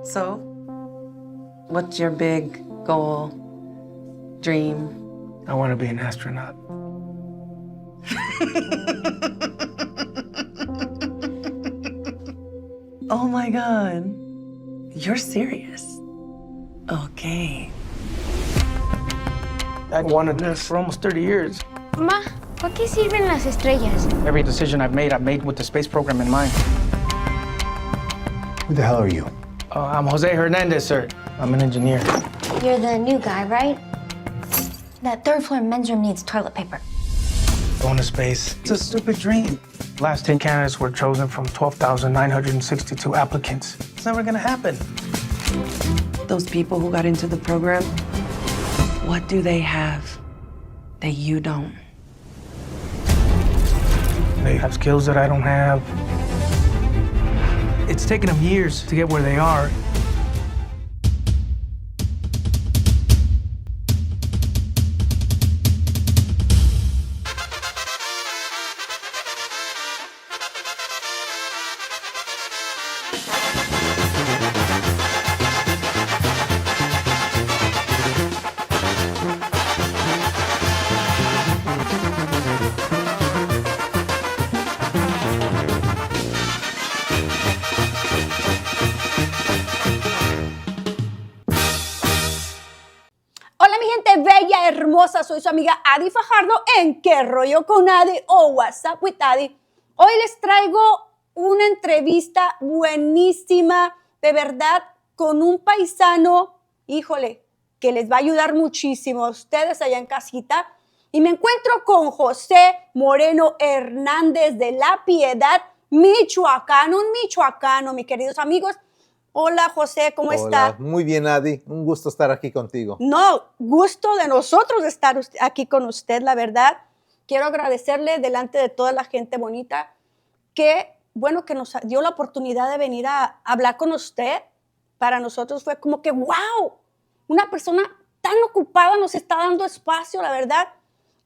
So, what's your big goal, dream? I want to be an astronaut. Oh my God. You're serious? Okay. I wanted this for almost 30 years. Ma, ¿para qué sirven las estrellas? Every decision I've made with the space program in mind. Who the hell are you? I'm Jose Hernandez, sir. I'm an engineer. You're the new guy, right? That third floor men's room needs toilet paper. Going to space. It's a stupid dream. Last 10 candidates were chosen from 12,962 applicants. It's never gonna happen. Those people who got into the program, what do they have that you don't? They have skills that I don't have. It's taken them years to get where they are. Hola mi gente bella, hermosa, soy su amiga Adi Fajardo en ¿Qué rollo con Adi? O WhatsApp with Adi. Hoy les traigo una entrevista buenísima, de verdad, con un paisano, híjole, que les va a ayudar muchísimo a ustedes allá en casita. Y me encuentro con José Moreno Hernández de La Piedad, Michoacán, un michoacano, mis queridos amigos. Hola José, ¿cómo está? Hola, muy bien Adi, un gusto estar aquí contigo. No, gusto de nosotros estar aquí con usted, la verdad. Quiero agradecerle delante de toda la gente bonita que, bueno, que nos dio la oportunidad de venir a hablar con usted. Para nosotros fue como que, wow, una persona tan ocupada nos está dando espacio, la verdad.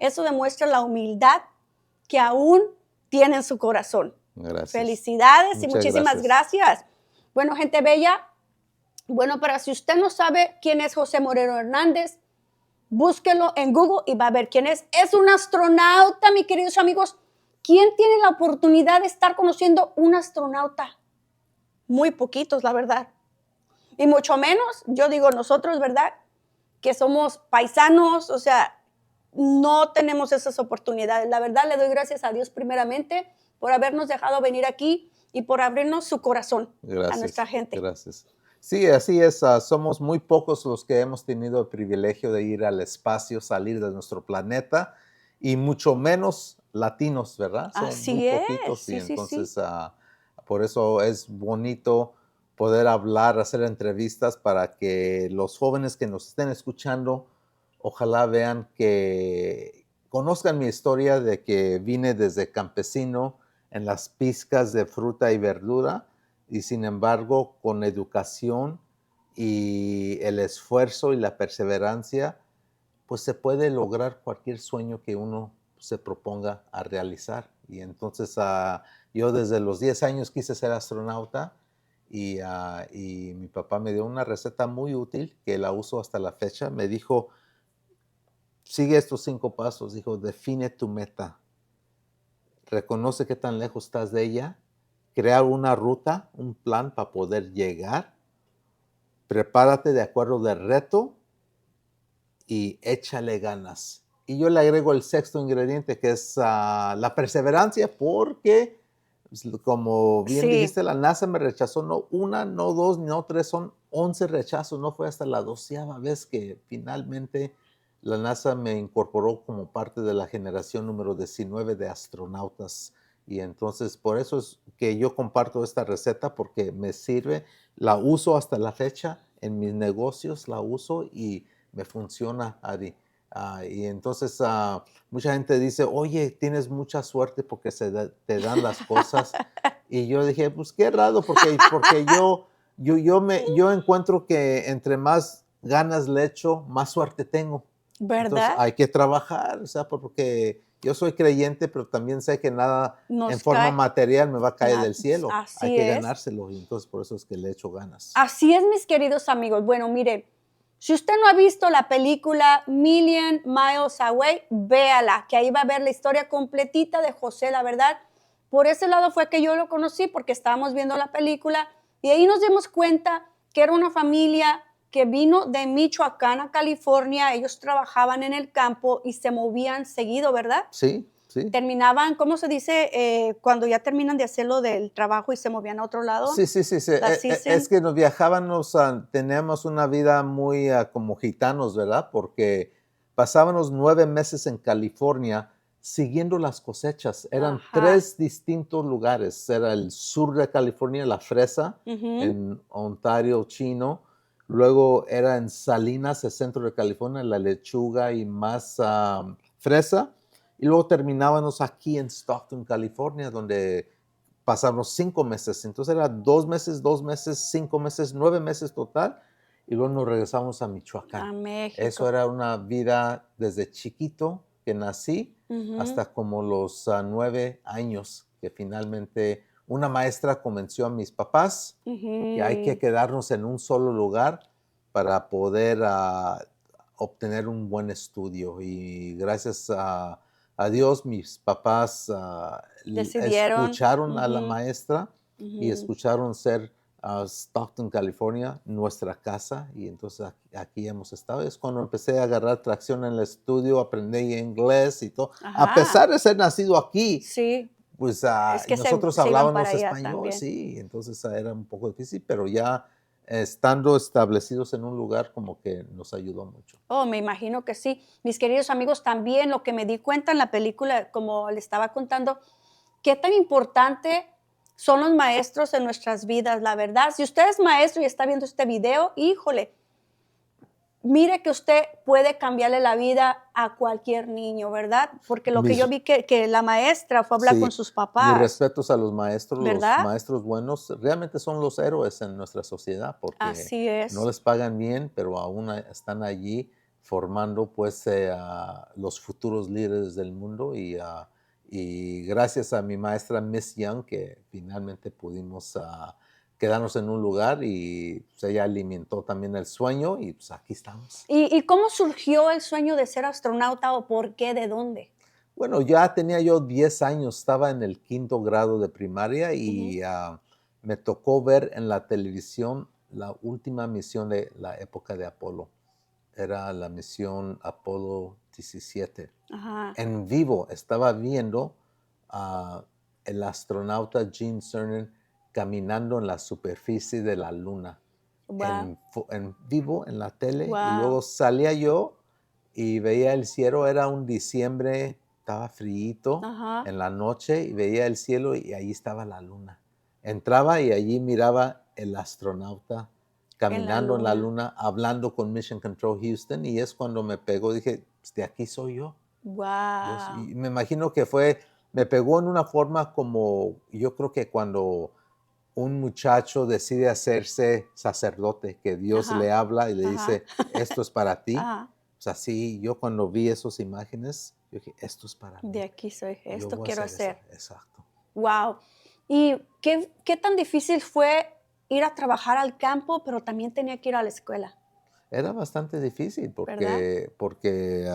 Eso demuestra la humildad que aún tiene en su corazón. Gracias. Felicidades y Muchas muchísimas gracias. Bueno, gente bella, bueno, para si usted no sabe quién es José Moreno Hernández, búsquelo en Google y va a ver quién es. Es un astronauta, mis queridos amigos. ¿Quién tiene la oportunidad de estar conociendo un astronauta? Muy poquitos, la verdad. Y mucho menos, yo digo nosotros, ¿verdad? Que somos paisanos, o sea, no tenemos esas oportunidades. La verdad, le doy gracias a Dios primeramente por habernos dejado venir aquí y por abrirnos su corazón a nuestra gente. Gracias. Sí, así es. Somos muy pocos los que hemos tenido el privilegio de ir al espacio, salir de nuestro planeta, y mucho menos latinos, ¿verdad? Son Así muy es. poquitos, Sí, y sí, entonces por eso es bonito poder hablar, hacer entrevistas para que los jóvenes que nos estén escuchando, ojalá vean que conozcan mi historia de que vine desde campesino en las pizcas de fruta y verdura, y sin embargo con educación y el esfuerzo y la perseverancia, pues se puede lograr cualquier sueño que uno se proponga a realizar. Y entonces yo desde los 10 años quise ser astronauta, y mi papá me dio una receta muy útil que la uso hasta la fecha. Me dijo, sigue estos 5 pasos. Dijo, define tu meta. Reconoce qué tan lejos estás de ella, crea una ruta, un plan para poder llegar, prepárate de acuerdo del reto y échale ganas. Y yo le agrego el 6º ingrediente, que es la perseverancia, porque, como bien dijiste, la NASA me rechazó no una, no dos, no 3, son 11 rechazos. No fue hasta la 12ª vez que finalmente la NASA me incorporó como parte de la generación número 19 de astronautas. Y entonces por eso es que yo comparto esta receta, porque me sirve, la uso hasta la fecha en mis negocios, la uso y me funciona, Adi. Y entonces mucha gente dice, oye, tienes mucha suerte porque te dan las cosas. Y yo dije, pues qué raro, porque yo encuentro que entre más ganas le echo, más suerte tengo. ¿Verdad? Entonces hay que trabajar, o sea, porque yo soy creyente, pero también sé que nada Nos en forma cae- material me va a caer Na- del cielo. así Hay que es. ganárselo y entonces por eso es que le echo ganas. Así es, mis queridos amigos. Bueno, mire, si usted no ha visto la película Million Miles Away, véala, que ahí va a ver la historia completita de José, la verdad. Por ese lado fue que yo lo conocí, porque estábamos viendo la película y ahí nos dimos cuenta que era una familia que vino de Michoacán a California. Ellos trabajaban en el campo y se movían seguido, ¿verdad? Sí, sí. Terminaban, ¿cómo se dice? Cuando ya terminan de hacerlo del trabajo y se movían a otro lado. Sí, sí, sí, sí. La season. Es que nos viajábamos, teníamos una vida muy como gitanos, ¿verdad? Porque pasábamos 9 meses en California siguiendo las cosechas. Eran Ajá. 3 distintos lugares. Era el sur de California, la fresa, Ujú. en Ontario, Chino. Luego era en Salinas, el centro de California, la lechuga y más fresa. Y luego terminábamos aquí en Stockton, California, donde pasamos 5 meses. Entonces era 2 meses, 2 meses, 5 meses, 9 meses total. Y luego nos regresamos a Michoacán. A México. Eso era una vida desde chiquito que nací Ujú. hasta como los 9 años, que finalmente una maestra convenció a mis papás que hay que quedarnos en un solo lugar para poder obtener un buen estudio. Y gracias a Dios, mis papás Decidieron. escucharon a la Ujú. maestra y Ujú. escucharon ser Stockton, California, nuestra casa. Y entonces aquí hemos estado. Es cuando empecé a agarrar tracción en el estudio, aprendí inglés y todo. Ajá. A pesar de ser nacido aquí, Sí, pues es que nosotros se iban hablábamos para allá español, también. sí, entonces era un poco difícil, pero ya estando establecidos en un lugar como que nos ayudó mucho. Oh, me imagino que sí. Mis queridos amigos, también lo que me di cuenta en la película, como le estaba contando, qué tan importante son los maestros en nuestras vidas, la verdad. Si usted es maestro y está viendo este video, híjole, mire que usted puede cambiarle la vida a cualquier niño, ¿verdad? Porque lo que Mis- yo vi que la maestra fue a hablar Sí, con sus mis papás. respetos a los maestros ¿Verdad? buenos, realmente son los héroes en nuestra sociedad porque Así es. no les pagan bien, pero aún están allí formando pues a los futuros líderes del mundo y gracias a mi maestra Miss Young que finalmente pudimos quedarnos en un lugar y pues, ella alimentó también el sueño y pues aquí estamos. ¿Y cómo surgió el sueño de ser astronauta o por qué, de dónde? Bueno, ya tenía yo 10 años, estaba en el 5º grado de primaria y me tocó ver en la televisión la última misión de la época de Apolo. Era la misión Apolo 17. Ajá. En vivo estaba viendo el astronauta Gene Cernan caminando en la superficie de la luna. Wow. En vivo en la tele y Wow. luego salía yo y veía el cielo, era un diciembre, estaba frío Ajá. en la noche y veía el cielo y ahí estaba la luna. Entraba y allí miraba el astronauta caminando en la luna, hablando con Mission Control Houston y es cuando me pegó, dije, pues, de aquí soy yo. Wow. Y me imagino que me pegó en una forma como, yo creo que cuando un muchacho decide hacerse sacerdote, que Dios Ajá. le habla y le Ajá. dice, esto es para ti. Ajá. O sea, sí, yo cuando vi esas imágenes, yo dije, esto es para mí. De aquí soy, Yo esto voy a quiero hacer hacer. eso". Exacto. Wow. ¿Y qué tan difícil fue ir a trabajar al campo, pero también tenía que ir a la escuela? Era bastante difícil ¿Verdad? porque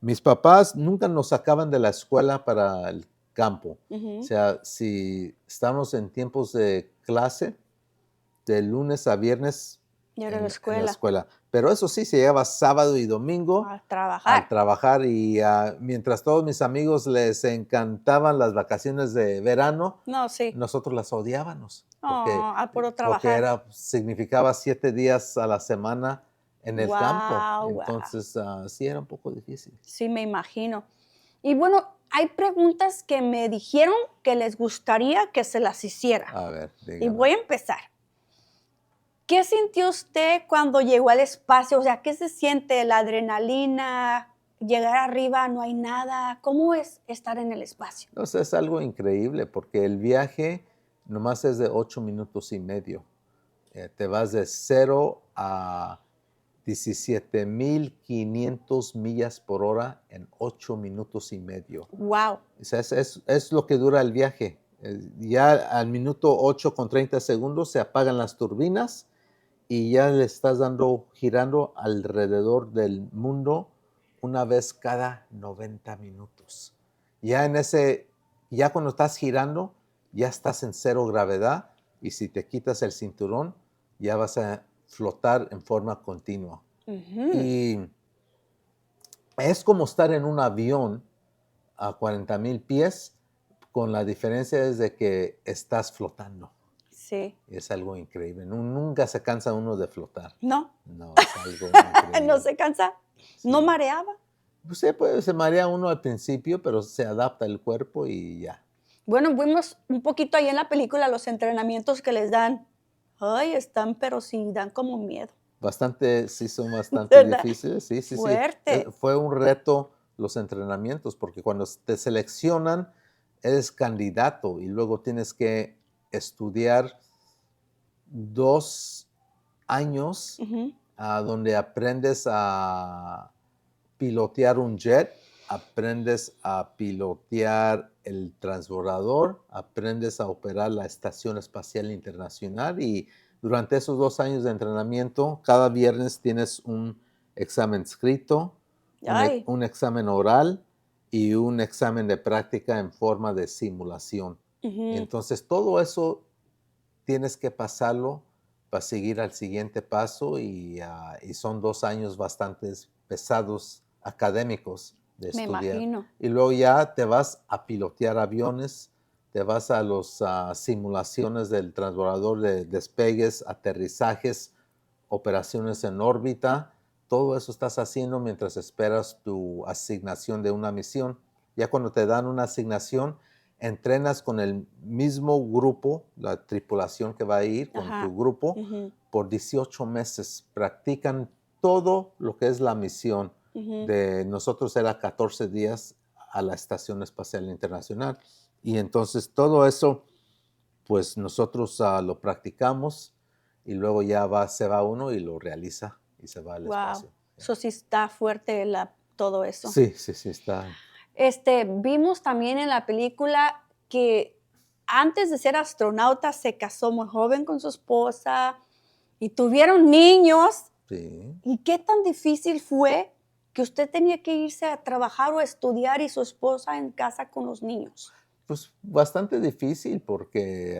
mis papás nunca nos sacaban de la escuela para el campo. Ujú. O sea, si estamos en tiempos de clase, de lunes a viernes Y era la en la escuela. escuela. Pero eso sí, se llegaba sábado y domingo A trabajar. al trabajar y mientras todos mis amigos les encantaban las vacaciones de verano, No, sí. nosotros las odiábamos. Oh, a puro Porque trabajar. significaba 7 días a la semana en el campo. Guau, guau. Entonces, sí era un poco difícil. Sí, me imagino. Y bueno, hay preguntas que me dijeron que les gustaría que se las hiciera. A ver, Y dígame. voy a empezar. ¿Qué sintió usted cuando llegó al espacio? O sea, ¿qué se siente? ¿La adrenalina? ¿Llegar arriba? ¿No hay nada? ¿Cómo es estar en el espacio? O sea, es algo increíble porque el viaje nomás es de 8 minutos y medio. Te vas de 0 a 17,500 millas por hora en 8 minutos y medio. Wow. O sea, es lo que dura el viaje. Ya al minuto 8:30 se apagan las turbinas y ya le estás girando alrededor del mundo una vez cada 90 minutos. Ya cuando estás girando, ya estás en cero gravedad y si te quitas el cinturón, ya vas a flotar en forma continua. Y es como estar en un avión a 40,000 pies, con la diferencia es de que estás flotando. Sí. Es algo increíble. Nunca se cansa uno de flotar. No. No, es algo increíble. No se cansa. Sí. ¿No mareaba? Pues sí, pues, se marea uno al principio, pero se adapta el cuerpo y ya. Bueno, vimos un poquito ahí en la película los entrenamientos que les dan. Ay, pero sí dan como miedo. Sí, son bastante ¿Verdad? difíciles. Sí, sí, Fuerte. sí. Fue un reto los entrenamientos, porque cuando te seleccionan, eres candidato y luego tienes que estudiar 2 años donde aprendes a pilotear un jet, aprendes a pilotear el transbordador, aprendes a operar la Estación Espacial Internacional y durante esos 2 años de entrenamiento, cada viernes tienes un examen escrito, Ay. un examen oral y un examen de práctica en forma de simulación. Entonces, todo eso tienes que pasarlo para seguir al siguiente paso y son 2 años bastante pesados académicos de Me estudiar. imagino. Y luego ya te vas a pilotear aviones, te vas a las simulaciones del transbordador de despegues, aterrizajes, operaciones en órbita. Todo eso estás haciendo mientras esperas tu asignación de una misión. Ya cuando te dan una asignación, entrenas con el mismo grupo, la tripulación que va a ir con Ajá. tu grupo, por 18 meses. Practican todo lo que es la misión. De nosotros era 14 días a la Estación Espacial Internacional. Y entonces todo eso, pues nosotros lo practicamos y luego ya se va uno y lo realiza y se va al espacio. Eso sí está fuerte todo eso. Sí, sí, sí, está. Vimos también en la película que antes de ser astronauta se casó muy joven con su esposa y tuvieron niños. Sí. ¿Y qué tan difícil fue que usted tenía que irse a trabajar o a estudiar y su esposa en casa con los niños? Pues bastante difícil porque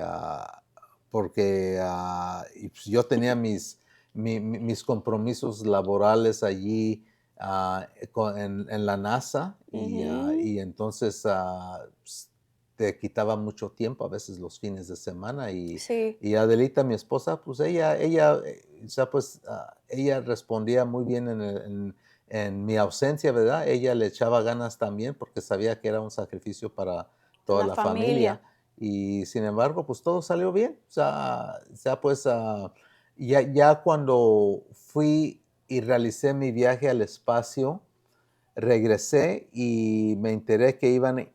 y, pues, yo tenía mis compromisos laborales allí en la NASA y entonces pues, te quitaba mucho tiempo a veces los fines de semana Sí. y Adelita, mi esposa, pues ella respondía muy bien en mi ausencia, ¿verdad? Ella le echaba ganas también porque sabía que era un sacrificio para toda la familia. Y sin embargo, pues todo salió bien. O sea pues ya cuando fui y realicé mi viaje al espacio, regresé y me enteré que iban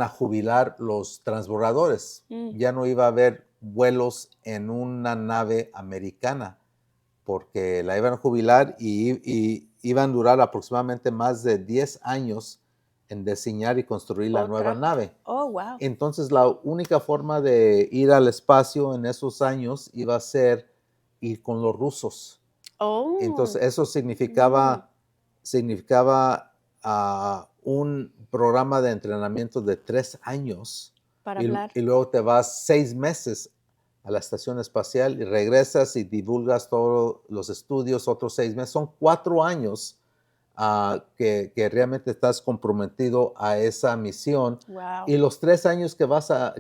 a jubilar los transbordadores. Ya no iba a haber vuelos en una nave americana porque la iban a jubilar y iban a durar aproximadamente más de 10 años en diseñar y construir la nueva nave. Oh, wow. Entonces, la única forma de ir al espacio en esos años iba a ser ir con los rusos. Oh. Entonces, eso significaba un programa de entrenamiento de 3 años. Para hablar. Y luego te vas 6 meses a la estación espacial y regresas y divulgas todos los estudios, otros 6 meses. Son 4 años que realmente estás comprometido a esa misión. Wow. Y los 3 años que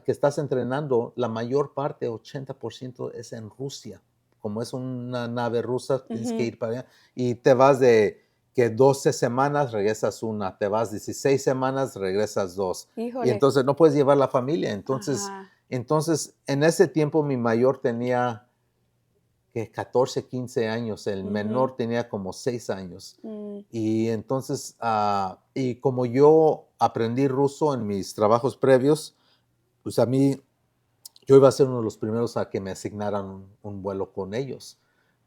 estás entrenando, la mayor parte, 80%, es en Rusia. Como es una nave rusa, tienes que ir para allá. Y te vas de que 12 semanas, regresas una. Te vas 16 semanas, regresas 2. Híjole. Y entonces no puedes llevar la familia. Entonces, Ajá. en ese tiempo mi mayor tenía 14, 15 años. El menor tenía como 6 años. Y entonces, y como yo aprendí ruso en mis trabajos previos, pues yo iba a ser uno de los primeros a que me asignaran un vuelo con ellos.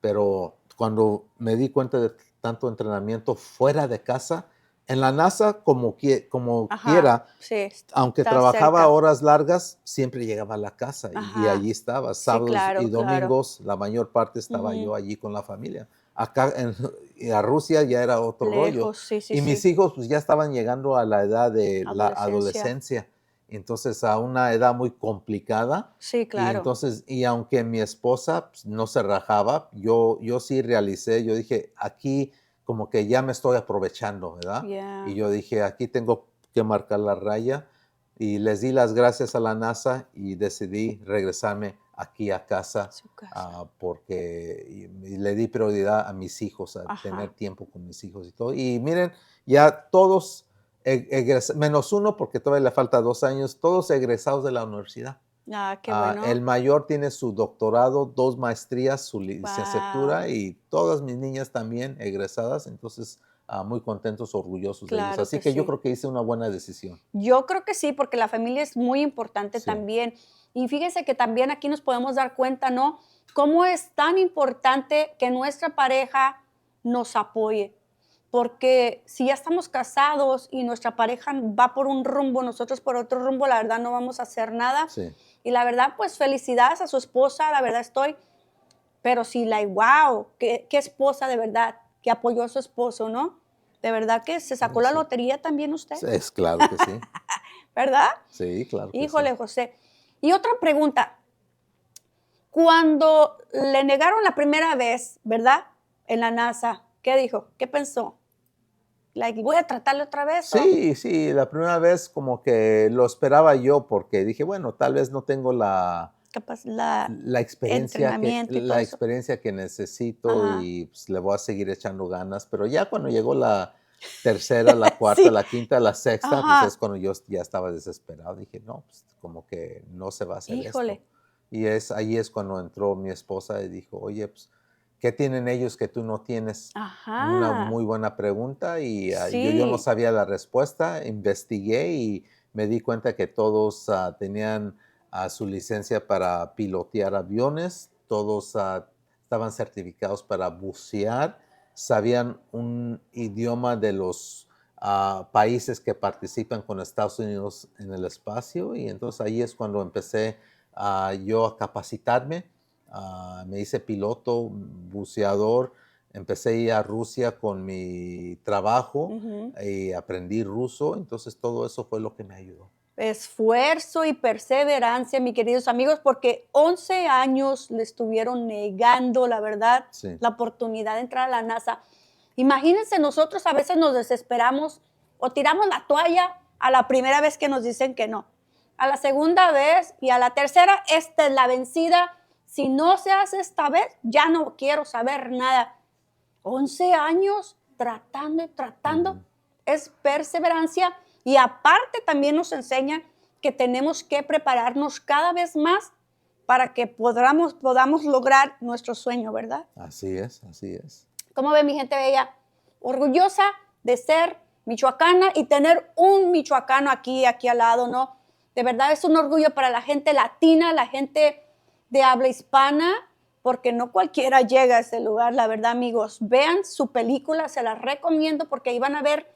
pero cuando me di cuenta de tanto entrenamiento fuera de casa, en la NASA, como Ajá, quiera, sí, aunque está trabajaba cerca. horas largas, siempre llegaba a la casa y Ajá. allí estaba. Sí, Sábados claro, y claro. domingos, la mayor parte estaba Ujú. yo allí con la familia. Acá y a Rusia ya era otro rollo. Lejos, sí, sí, Y mis sí. hijos pues ya estaban llegando a la edad de la Adolescencia. adolescencia. Entonces a una edad muy complicada. Sí, Y claro. entonces, y aunque mi esposa pues, no se rajaba, yo sí realicé, yo dije, aquí como que ya me estoy aprovechando, ¿verdad? Yeah. Y yo dije, aquí tengo que marcar la raya y les di las gracias a la NASA y decidí regresarme aquí a casa Su casa. porque y le di prioridad a mis hijos, a Ajá. tener tiempo con mis hijos y todo. Y miren, ya todos, menos uno porque todavía le falta 2 años, todos egresados de la universidad. Ah, qué bueno. El mayor tiene su doctorado, 2 maestrías, su Wow. licenciatura y todas mis niñas también egresadas, entonces muy contentos, orgullosos de ellos. Claro Así que que yo sí. creo que hice una buena decisión. Yo creo que sí, porque la familia es muy importante Sí. también. Y fíjese que también aquí nos podemos dar cuenta, ¿no? Cómo es tan importante que nuestra pareja nos apoye. Porque si ya estamos casados y nuestra pareja va por un rumbo, nosotros por otro rumbo, la verdad no vamos a hacer nada. Sí. Y la verdad, pues felicidades a su esposa, la verdad estoy, pero sí, wow, qué esposa de verdad, que apoyó a su esposo, ¿no? De verdad que se sacó la Sí. lotería también usted, Sí, es claro que sí. ¿verdad? Sí, claro que Híjole, sí. José. Y otra pregunta, cuando le negaron la primera vez, ¿verdad? En la NASA, ¿qué dijo? ¿Qué pensó? Like, ¿voy a tratarle otra vez? ¿O Sí, sí, la primera vez como que lo esperaba yo porque dije, bueno, tal vez no tengo capaz entrenamiento y todo la eso? experiencia que necesito Ajá. y pues, le voy a seguir echando ganas, pero ya cuando llegó la tercera, la cuarta, Sí. la quinta, la sexta, pues es Ajá. cuando yo ya estaba desesperado. Dije, no, pues como que no se va a hacer esto. Híjole. Y ahí es cuando entró mi esposa y dijo, oye, pues, ¿qué tienen ellos que tú no tienes? Una Ajá. muy buena pregunta y yo no Sí. sabía la respuesta, investigué y me di cuenta que todos tenían su licencia para pilotear aviones, todos estaban certificados para bucear, sabían un idioma de los países que participan con Estados Unidos en el espacio y entonces ahí es cuando empecé yo a capacitarme. Me hice piloto, buceador, empecé a ir a Rusia con mi trabajo Ujú. y aprendí ruso, entonces todo eso fue lo que me ayudó. Esfuerzo y perseverancia, mis queridos amigos, porque 11 años le estuvieron negando, la verdad, Sí. la oportunidad de entrar a la NASA. Imagínense, nosotros a veces nos desesperamos o tiramos la toalla a la primera vez que nos dicen que no. A la segunda vez y a la tercera, esta es la vencida. Si no se hace esta vez, ya no quiero saber nada. 11 años tratando y tratando. Ujú. Es perseverancia y aparte también nos enseña que tenemos que prepararnos cada vez más para que podamos lograr nuestro sueño, ¿verdad? Así es, así es. ¿Cómo ve mi gente bella? Orgullosa de ser michoacana y tener un michoacano aquí al lado, ¿no? De verdad es un orgullo para la gente latina, la gente de habla hispana, porque no cualquiera llega a ese lugar, la verdad, amigos. Vean su película, se la recomiendo porque ahí van a ver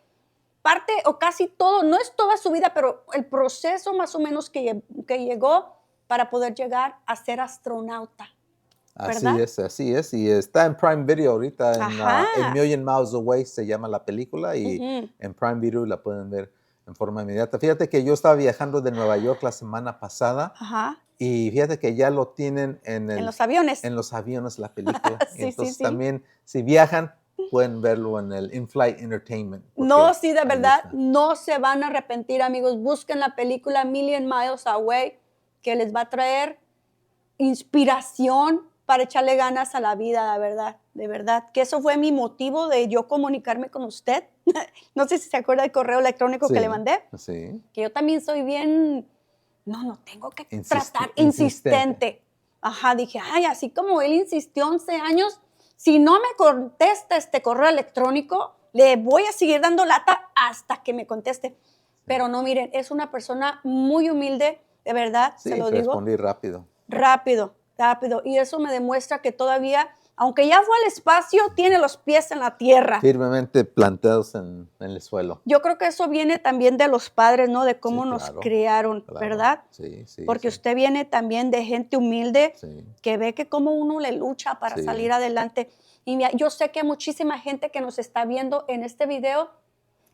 parte o casi todo, no es toda su vida, pero el proceso más o menos que llegó para poder llegar a ser astronauta, ¿verdad? Así es. Y está en Prime Video ahorita, en Ajá. A Million Miles Away se llama la película y Ujú. en Prime Video la pueden ver en forma inmediata. Fíjate que yo estaba viajando de Nueva York la semana pasada Ajá. y fíjate que ya lo tienen En los aviones. en los aviones la película. Y Sí, sí, entonces sí. también, si viajan, pueden verlo en el In-Flight Entertainment. No, porque sí, de ahí verdad, está. no se van a arrepentir, amigos. Busquen la película Million Miles Away, que les va a traer inspiración para echarle ganas a la vida, la verdad, de verdad. Que eso fue mi motivo de yo comunicarme con usted. No sé si se acuerda del correo electrónico que le mandé, Sí. que yo también soy bien, no, tengo que tratar, Insistente. insistente. Ajá, dije, ay, así como él insistió 11 años, si no me contesta este correo electrónico, le voy a seguir dando lata hasta que me conteste. Pero no, miren, es una persona muy humilde, de verdad, Sí, se lo digo. respondí rápido. Rápido, rápido. Y eso me demuestra que todavía aunque ya fue al espacio, tiene los pies en la tierra. Firmemente plantados en el suelo. Yo creo que eso viene también de los padres, ¿no? De cómo Sí, nos claro, criaron, claro. ¿verdad? Sí, sí. Porque sí, usted viene también de gente humilde sí. que ve que cómo uno le lucha para Sí. salir adelante. Y yo sé que hay muchísima gente que nos está viendo en este video,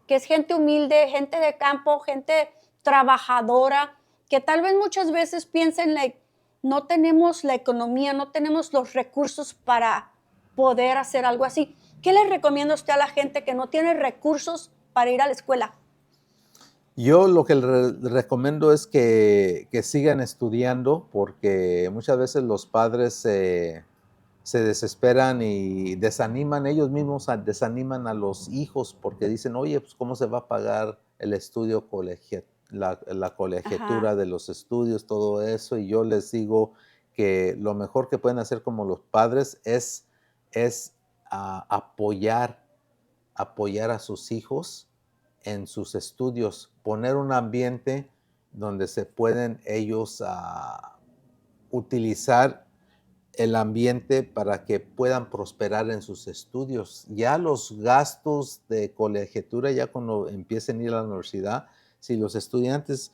que es gente humilde, gente de campo, gente trabajadora, que tal vez muchas veces piensen, like, no tenemos la economía, no tenemos los recursos para poder hacer algo así. ¿Qué le recomienda usted a la gente que no tiene recursos para ir a la escuela? Yo lo que recomiendo es que sigan estudiando porque muchas veces los padres se desesperan y desaniman, ellos mismos desaniman a los hijos porque dicen, oye, pues ¿cómo se va a pagar el estudio la colegiatura Ajá. de los estudios, todo eso? Y yo les digo que lo mejor que pueden hacer como los padres es apoyar a sus hijos en sus estudios, poner un ambiente donde se pueden ellos utilizar el ambiente para que puedan prosperar en sus estudios. Ya los gastos de colegiatura, ya cuando empiecen a ir a la universidad, si los estudiantes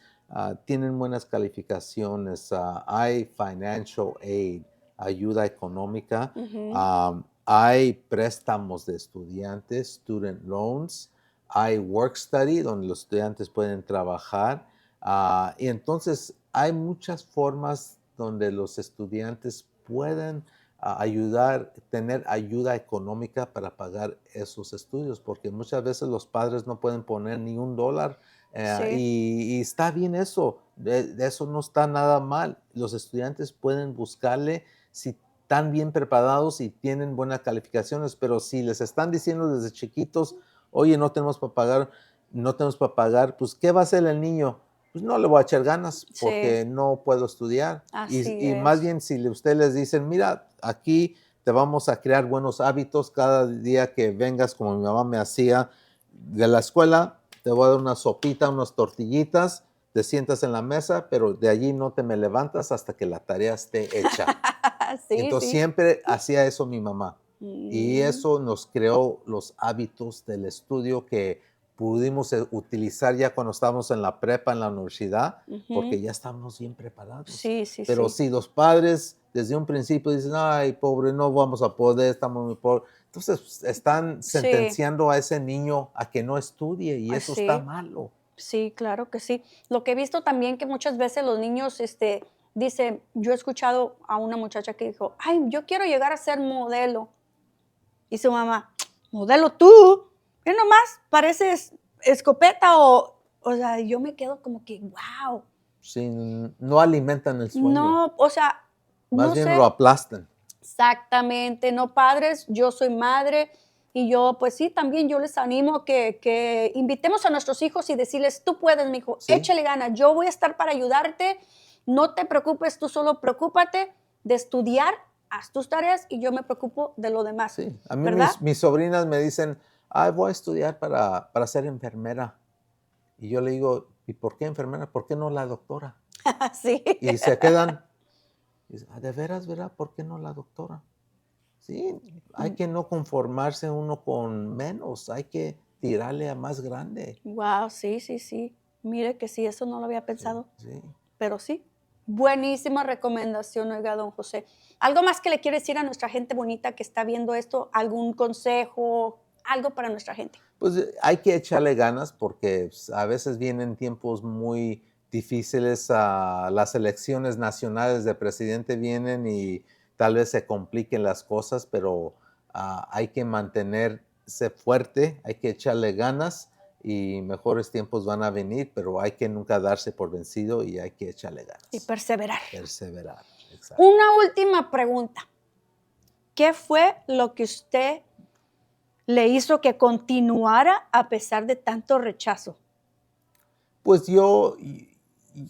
tienen buenas calificaciones, hay financial aid, ayuda económica, Ujú. hay préstamos de estudiantes, student loans, hay work study donde los estudiantes pueden trabajar, y entonces hay muchas formas donde los estudiantes pueden tener ayuda económica para pagar esos estudios, porque muchas veces los padres no pueden poner ni $1, Sí, y está bien eso, de eso no está nada mal. Los estudiantes pueden buscarle si están bien preparados y tienen buenas calificaciones, pero si les están diciendo desde chiquitos, oye, no tenemos para pagar, pues ¿qué va a hacer el niño? Pues no le voy a echar ganas sí, porque no puedo estudiar. así Y más es. bien si ustedes les dicen, mira, aquí te vamos a crear buenos hábitos cada día que vengas, como mi mamá me hacía de la escuela, te voy a dar una sopita, unas tortillitas, te sientas en la mesa, pero de allí no te me levantas hasta que la tarea esté hecha. Sí, Entonces sí. siempre hacía eso mi mamá. Y Mm, eso nos creó los hábitos del estudio que pudimos utilizar ya cuando estábamos en la prepa, en la universidad, ujú. porque ya estábamos bien preparados. Sí, sí, Pero sí. si los padres desde un principio dicen, ay, pobre, no vamos a poder, estamos muy pobres, entonces pues, están Sí, sentenciando a ese niño a que no estudie y eso está sí, malo. sí, claro que sí. Lo que he visto también que muchas veces los niños, dicen, yo he escuchado a una muchacha que dijo, ay, yo quiero llegar a ser modelo. Y su mamá, modelo tú, que nomás pareces escopeta o sea, yo me quedo como que, wow. Sí, no alimentan el sueño, No, o sea, más no bien lo sé aplastan. exactamente, no padres, yo soy madre y yo, pues sí, también yo les animo que invitemos a nuestros hijos y decirles, tú puedes, mi hijo, Sí, échale ganas, yo voy a estar para ayudarte, no te preocupes, tú solo preocúpate de estudiar, haz tus tareas y yo me preocupo de lo demás, sí. A mí ¿verdad? mis sobrinas me dicen, ay, voy a estudiar para ser enfermera. Y yo le digo, ¿y por qué enfermera? ¿Por qué no la doctora? Sí. Y se quedan, dicen, "Ah, ¿de veras, verdad? ¿Por qué no la doctora? Sí, hay que no conformarse uno con menos, hay que tirarle a más grande. Wow, sí, sí, sí. Mire que sí, eso no lo había Sí, pensado, sí. pero sí. Buenísima recomendación, oiga, don José. ¿Algo más que le quiere decir a nuestra gente bonita que está viendo esto? ¿Algún consejo? Algo para nuestra gente. Pues hay que echarle ganas porque pues, a veces vienen tiempos muy difíciles. Las elecciones nacionales de presidente vienen y tal vez se compliquen las cosas, pero hay que mantenerse fuerte, hay que echarle ganas y mejores tiempos van a venir, pero hay que nunca darse por vencido y hay que echarle Y ganas, perseverar. perseverar. Exacto. Una última pregunta. ¿Qué fue lo que usted le hizo que continuara a pesar de tanto rechazo? Pues yo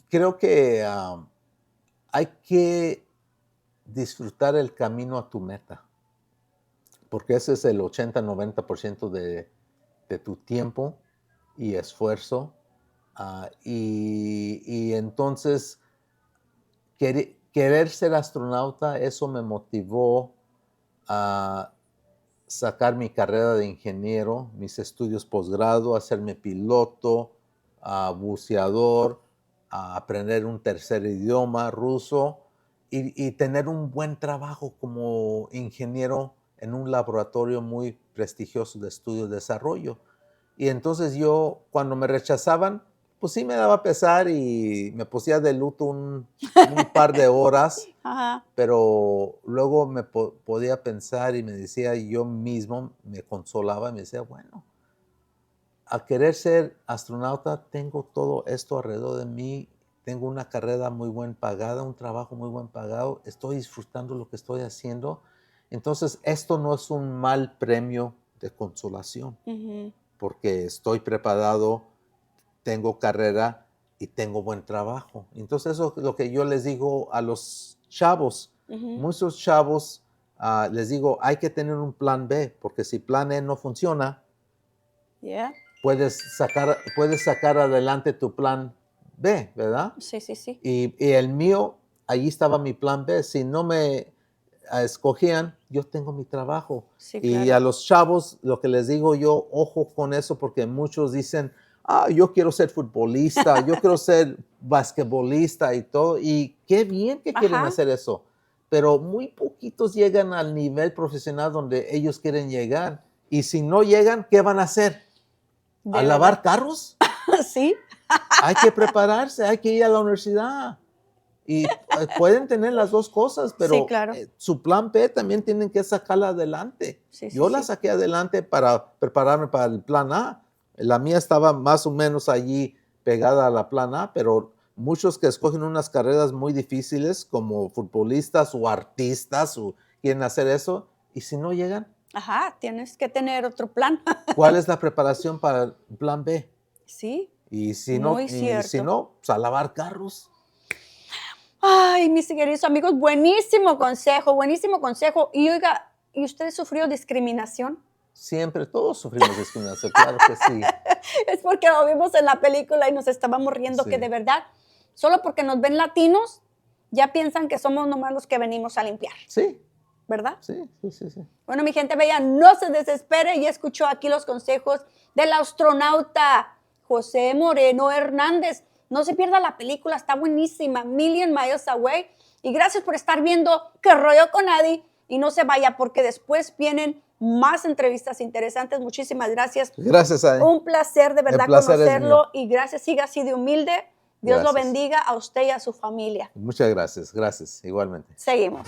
creo que hay que disfrutar el camino a tu meta, porque ese es el 80-90% de tu tiempo y esfuerzo. Y entonces, querer ser astronauta, eso me motivó a sacar mi carrera de ingeniero, mis estudios posgrado, hacerme piloto, buceador, a aprender un tercer idioma, ruso, y tener un buen trabajo como ingeniero en un laboratorio muy prestigioso de estudio y desarrollo. Y entonces yo, cuando me rechazaban, pues sí me daba pesar y me pusía de luto un par de horas, Ajá. pero luego me podía pensar y me decía, yo mismo me consolaba y me decía, bueno, a querer ser astronauta tengo todo esto alrededor de mí, tengo una carrera muy bien pagada, un trabajo muy bien pagado, estoy disfrutando lo que estoy haciendo. Entonces, esto no es un mal premio de consolación, Ujú. porque estoy preparado, tengo carrera y tengo buen trabajo. Entonces, eso es lo que yo les digo a los chavos. Ujú. Muchos chavos les digo, hay que tener un plan B, porque si plan E no funciona, Yeah. puedes sacar adelante tu plan B, ¿verdad? Sí, sí, sí. Y el mío, allí estaba mi plan B. Si no me escogían, yo tengo mi trabajo. Sí, Y claro. a los chavos, lo que les digo yo, ojo con eso, porque muchos dicen, yo quiero ser futbolista, yo quiero ser basquetbolista y todo. Y qué bien que quieren Ajá. hacer eso. Pero muy poquitos llegan al nivel profesional donde ellos quieren llegar. Y si no llegan, ¿qué van a hacer? De ¿A lavar verdad. carros? Sí. Hay que prepararse, hay que ir a la universidad. Y pueden tener las dos cosas, pero Sí, claro. su plan B también tienen que sacarla adelante. Sí, sí, Yo la sí. saqué adelante para prepararme para el plan A. La mía estaba más o menos allí pegada a la plan A, pero muchos que escogen unas carreras muy difíciles como futbolistas o artistas o quieren hacer eso, y si no llegan, Ajá, tienes que tener otro plan. ¿cuál es la preparación para el plan B? Sí. Y si Muy cierto. no, pues a lavar carros. Ay, mis queridos amigos, buenísimo consejo, buenísimo consejo. Y oiga, ¿y usted sufrió discriminación? Siempre, todos sufrimos discriminación, claro que sí. Es porque lo vimos en la película y nos estábamos riendo Sí. que de verdad, solo porque nos ven latinos, ya piensan que somos nomás los que venimos a limpiar, Sí, ¿verdad? sí, sí, sí, sí. Bueno, mi gente bella, no se desespere. Ya escuchó aquí los consejos del astronauta José Moreno Hernández. No se pierda la película, está buenísima, Million Miles Away. Y gracias por estar viendo Qué rollo con Adi. Y no se vaya porque después vienen más entrevistas interesantes. Muchísimas gracias. Gracias, Adi. Un placer de verdad El placer es conocerlo mío. y gracias, siga así de humilde. Dios lo Gracias. bendiga a usted y a su familia. Muchas gracias, igualmente. Seguimos.